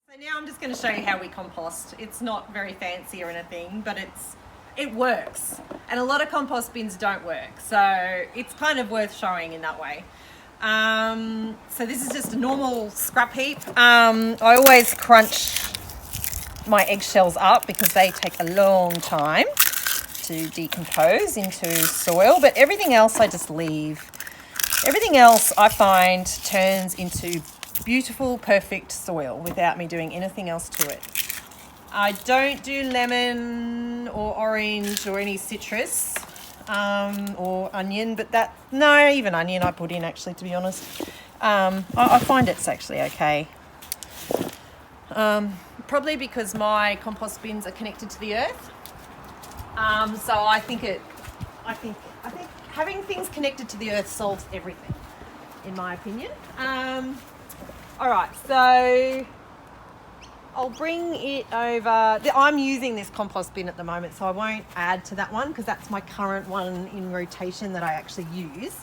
So now I'm just going to show you how we compost. It's not very fancy or anything, but it works. And a lot of compost bins don't work, so it's kind of worth showing in that way. So this is just a normal scrap heap. I always crunch my eggshells up because they take a long time to decompose into soil, but everything else I just leave. Everything else I find turns into beautiful, perfect soil without me doing anything else to it. I don't do lemon or orange or any citrus or onion, but no, even onion I put in actually, to be honest. I find it's actually okay. Probably because my compost bins are connected to the earth. So I think having things connected to the earth solves everything, in my opinion. All right, so I'll bring it over. I'm using this compost bin at the moment, so I won't add to that one because that's my current one in rotation that I actually use.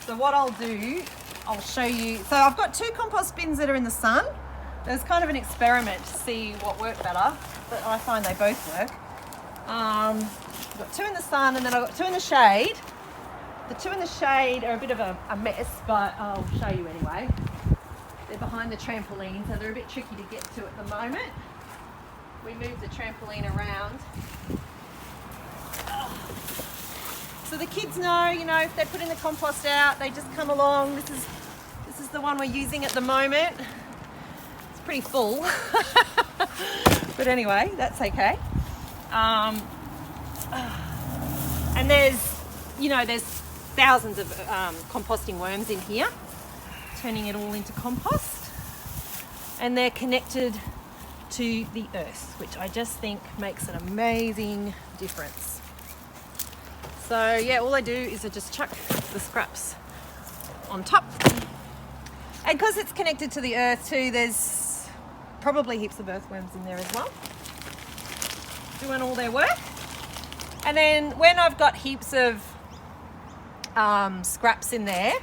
So what I'll do, I'll show you. So I've got 2 compost bins that are in the sun. There's kind of an experiment to see what worked better, but I find they both work. I've got 2 in the sun and then I've got 2 in the shade. The 2 in the shade are a bit of a mess, but I'll show you anyway. They're behind the trampoline, so they're a bit tricky to get to at the moment. We move the trampoline around. So the kids know, if they're putting the compost out, they just come along. This is the one we're using at the moment. It's pretty full, but anyway, that's okay. And there's thousands of composting worms in here, turning it all into compost, and they're connected to the earth, which I just think makes an amazing difference. So yeah, all I do is I just chuck the scraps on top, and because it's connected to the earth too, there's probably heaps of earthworms in there as well, doing all their work. And then when I've got heaps of scraps in there,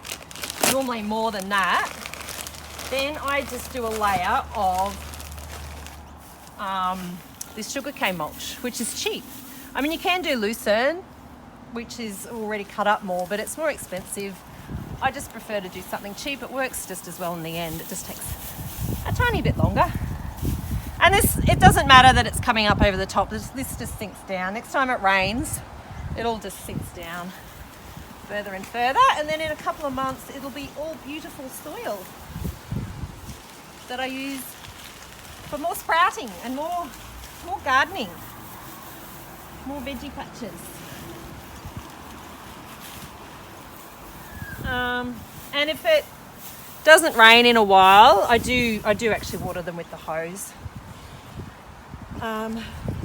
normally more than that, then I just do a layer of this sugarcane mulch, which is cheap. I mean, you can do Lucerne, which is already cut up more, but it's more expensive. I just prefer to do something cheap. It works just as well in the end. It just takes a tiny bit longer. And it doesn't matter that it's coming up over the top. This just sinks down. Next time it rains, it all just sinks down further and further. And then in a couple of months, it'll be all beautiful soil that I use for more sprouting and more gardening, more veggie patches. And if it doesn't rain in a while, I do actually water them with the hose.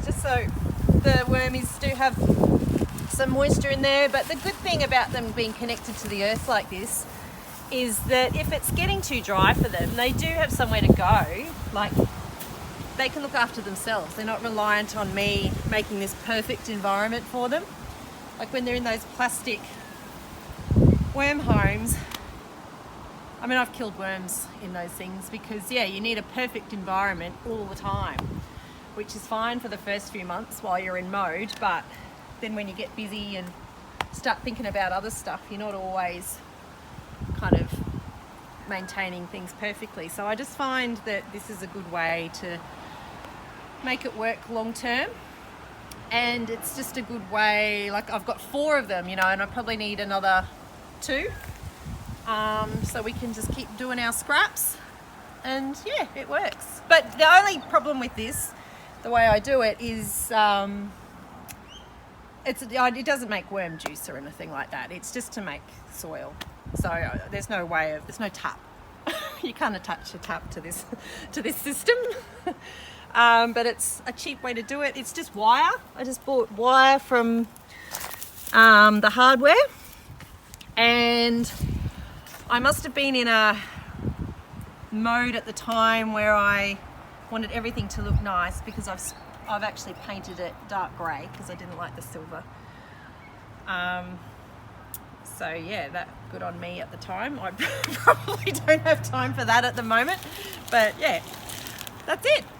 Just so the wormies do have some moisture in there. But the good thing about them being connected to the earth like this is that if it's getting too dry for them, they do have somewhere to go. Like, they can look after themselves. They're not reliant on me making this perfect environment for them. Like when they're in those plastic worm homes, I mean, I've killed worms in those things because, yeah, you need a perfect environment all the time, which is fine for the first few months while you're in mode, but then when you get busy and start thinking about other stuff, you're not always kind of maintaining things perfectly. So I just find that this is a good way to make it work long term, and it's just a good way. Like, I've got 4 of them, and I probably need another 2, so we can just keep doing our scraps, and yeah, it works. But the only problem with this, the way I do it, is it doesn't make worm juice or anything like that. It's just to make soil. So there's no tap. You can't attach a tap to this system. But it's a cheap way to do it. It's just wire. I just bought wire from the hardware, and I must have been in a mode at the time where I wanted everything to look nice, because I've actually painted it dark grey because I didn't like the silver. So yeah, that good on me at the time. I probably don't have time for that at the moment, but yeah. That's it.